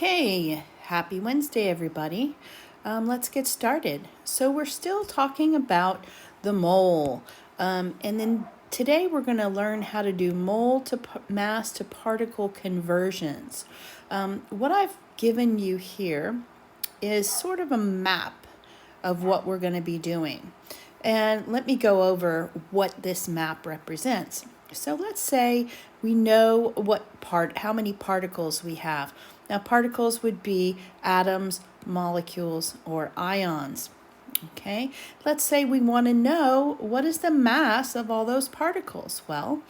Hey, happy Wednesday, everybody. Let's get started. So, we're still talking about the mole. And then today we're going to learn how to do mole to mass to particle conversions. What I've given you here is sort of a map of what we're going to be doing. And let me go over what this map represents. So let's say we know how many particles we have. Now, particles would be atoms, molecules, or ions. Okay, let's say we want to know what is the mass of all those particles. Well,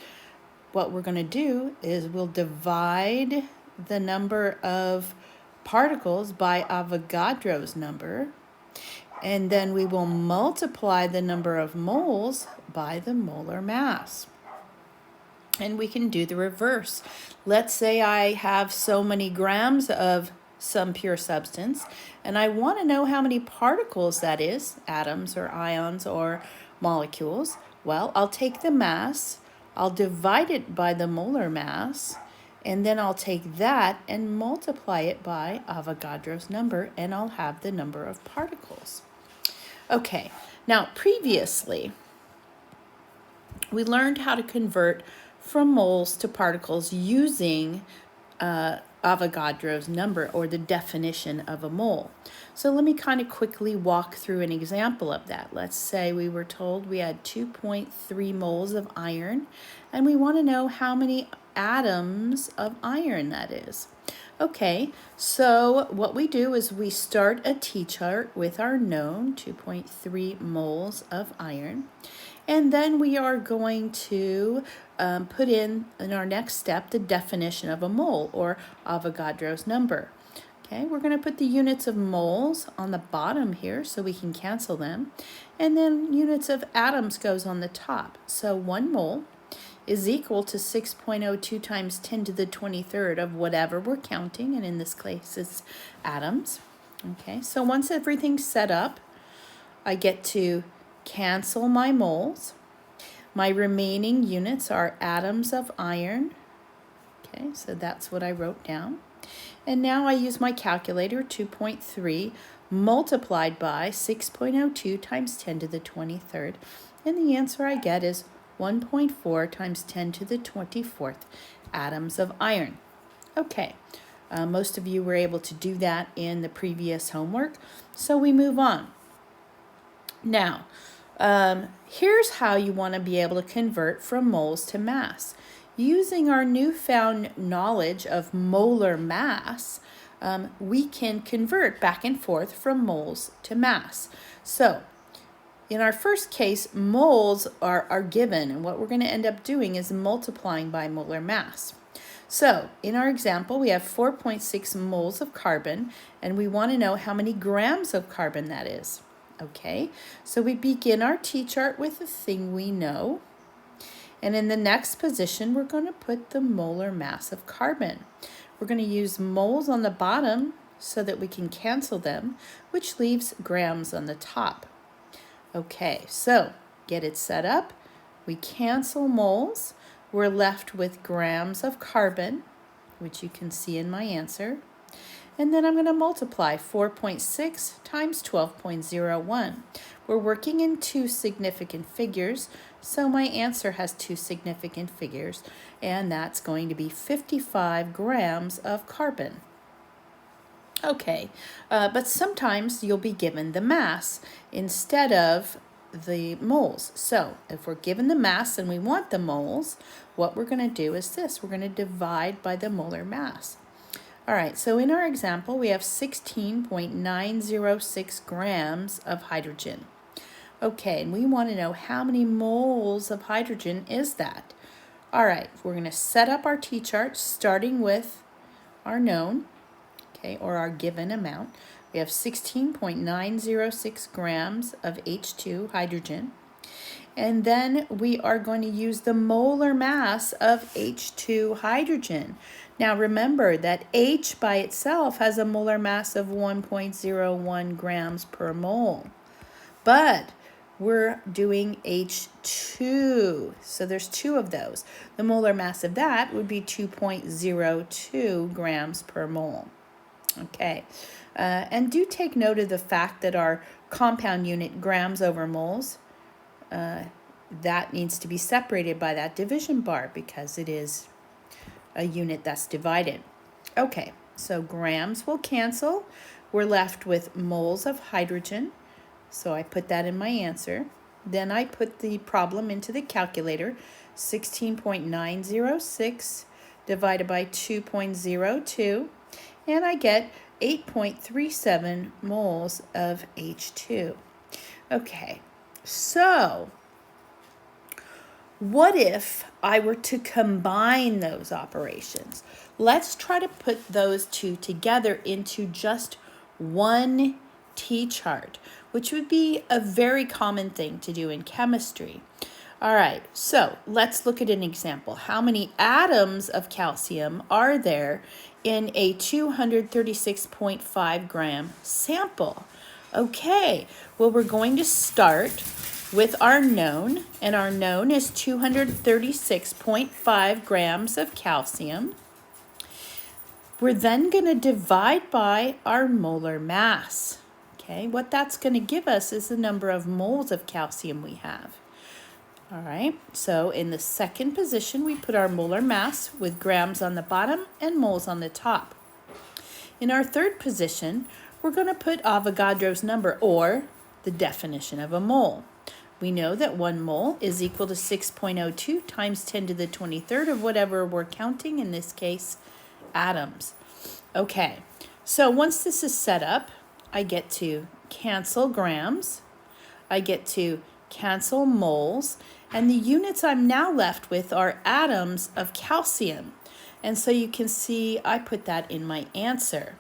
what we're going to do is we'll divide the number of particles by Avogadro's number, and then we will multiply the number of moles by the molar mass. And we can do the reverse. Let's say I have so many grams of some pure substance, and I want to know how many particles that is, atoms or ions or molecules. Well, I'll take the mass, I'll divide it by the molar mass, and then I'll take that and multiply it by Avogadro's number, and I'll have the number of particles. Okay, now previously, we learned how to convert from moles to particles using Avogadro's number, or the definition of a mole. So let me kind of quickly walk through an example of that. Let's say we were told we had 2.3 moles of iron, and we want to know how many atoms of iron that is. Okay, so what we do is we start a T-chart with our known 2.3 moles of iron. And then we are going to put in our next step, the definition of a mole, or Avogadro's number. Okay, we're going to put the units of moles on the bottom here so we can cancel them. And then units of atoms goes on the top. So 1 mole is equal to 6.02 times 10 to the 23rd of whatever we're counting, and in this case it's atoms. Okay, so once everything's set up, I get to cancel my moles. My remaining units are atoms of iron. Okay, so that's what I wrote down. And now I use my calculator, 2.3 multiplied by 6.02 times 10 to the 23rd. And the answer I get is 1.4 times 10 to the 24th atoms of iron. Okay, most of you were able to do that in the previous homework, so we move on. Now, here's how you want to be able to convert from moles to mass. Using our newfound knowledge of molar mass, we can convert back and forth from moles to mass. So, in our first case, moles are given, and what we're going to end up doing is multiplying by molar mass. So, in our example, we have 4.6 moles of carbon, and we want to know how many grams of carbon that is. Okay, so we begin our T-chart with the thing we know. And in the next position, we're going to put the molar mass of carbon. We're going to use moles on the bottom so that we can cancel them, which leaves grams on the top. Okay, so get it set up. We cancel moles. We're left with grams of carbon, which you can see in my answer. And then I'm going to multiply 4.6 times 12.01. We're working in 2 significant figures, so my answer has 2 significant figures, and that's going to be 55 grams of carbon. Okay, but sometimes you'll be given the mass instead of the moles. So if we're given the mass and we want the moles, what we're going to do is this. We're going to divide by the molar mass. All right, so in our example, we have 16.906 grams of hydrogen. Okay, and we want to know how many moles of hydrogen is that. All right, we're going to set up our T-chart starting with our known, okay, or our given amount. We have 16.906 grams of H2 hydrogen. And then we are going to use the molar mass of H2 hydrogen. Now remember that H by itself has a molar mass of 1.01 grams per mole. But we're doing H2, so there's 2 of those. The molar mass of that would be 2.02 grams per mole. Okay, and do take note of the fact that our compound unit, grams over moles, that needs to be separated by that division bar because it is a unit that's divided. Okay, so grams will cancel. We're left with moles of hydrogen. So I put that in my answer. Then I put the problem into the calculator. 16.906 divided by 2.02. And I get 8.37 moles of H2. Okay, so what if I were to combine those operations? Let's try to put those two together into just one T-chart, which would be a very common thing to do in chemistry. All right, so let's look at an example. How many atoms of calcium are there in a 236.5 gram sample? Okay, well, we're going to start with our known, and our known is 236.5 grams of calcium. We're then going to divide by our molar mass. Okay, what that's going to give us is the number of moles of calcium we have. All right, so in the second position, we put our molar mass with grams on the bottom and moles on the top. In our third position, we're going to put Avogadro's number, or the definition of a mole. We know that 1 mole is equal to 6.02 times 10 to the 23rd of whatever we're counting, in this case, atoms. Okay, so once this is set up, I get to cancel grams, I get to cancel moles, and the units I'm now left with are atoms of calcium. And so you can see I put that in my answer.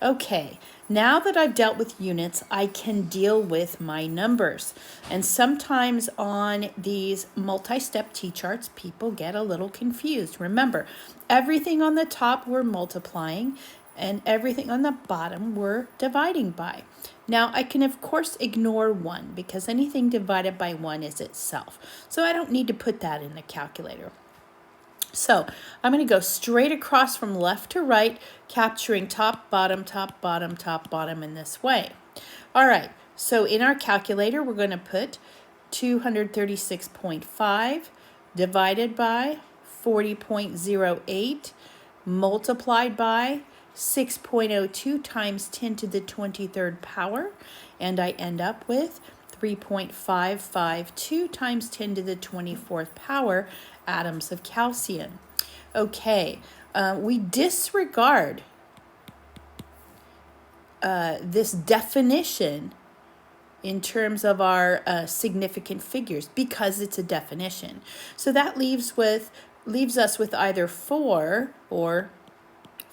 Okay, now that I've dealt with units, I can deal with my numbers. And sometimes on these multi-step T-charts, people get a little confused. Remember, everything on the top we're multiplying, and everything on the bottom we're dividing by. Now, I can, of course, ignore 1 because anything divided by 1 is itself. So I don't need to put that in the calculator. So I'm going to go straight across from left to right, capturing top, bottom, top, bottom, top, bottom in this way. All right, so in our calculator, we're going to put 236.5 divided by 40.08 multiplied by 6.02 times 10 to the 23rd power, and I end up with 3.552 times 10 to the 24th power atoms of calcium. Okay, we disregard this definition in terms of our significant figures because it's a definition. So that leaves us with either 4 or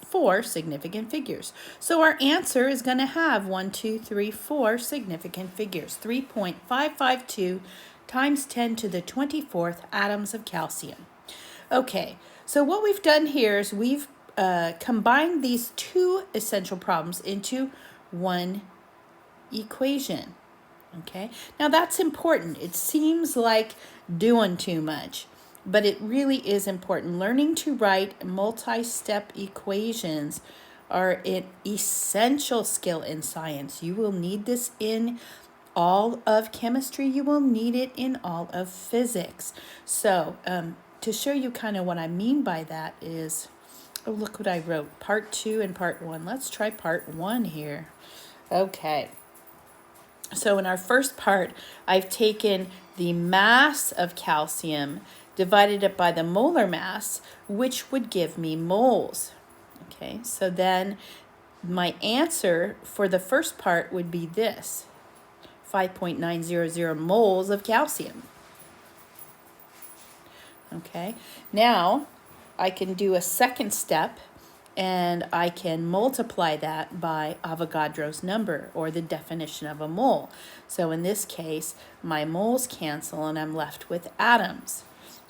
4 significant figures. So our answer is going to have 1, 2, 3, 4 significant figures. 3.552 times 10 to the 24th atoms of calcium. Okay, so what we've done here is we've combined these 2 essential problems into one equation. Okay, now that's important. It seems like doing too much, but it really is important. Learning to write multi-step equations are an essential skill in science. You will need this in all of chemistry. You will need it in all of physics. So to show you kind of what I mean by that is, oh, look what I wrote. Part 2 and part 1. Let's try part 1 here. Okay. So in our first part, I've taken the mass of calcium, divided it by the molar mass, which would give me moles. Okay, so then my answer for the first part would be this, 5.900 moles of calcium. Okay, now I can do a second step and I can multiply that by Avogadro's number, or the definition of a mole. So in this case, my moles cancel and I'm left with atoms.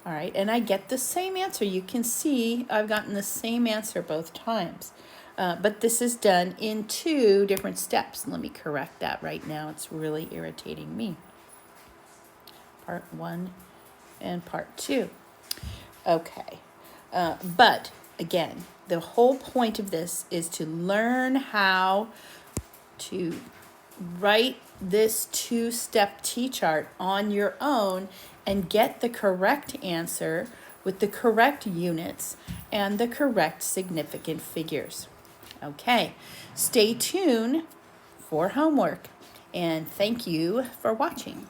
All right, and I get the same answer. You can see I've gotten the same answer both times. But this is done in 2 different steps. Let me correct that right now. It's really irritating me. Part 1 and part 2. Okay, but again, the whole point of this is to learn how to write this two-step T-chart on your own and get the correct answer with the correct units and the correct significant figures. Okay, stay tuned for homework, and thank you for watching.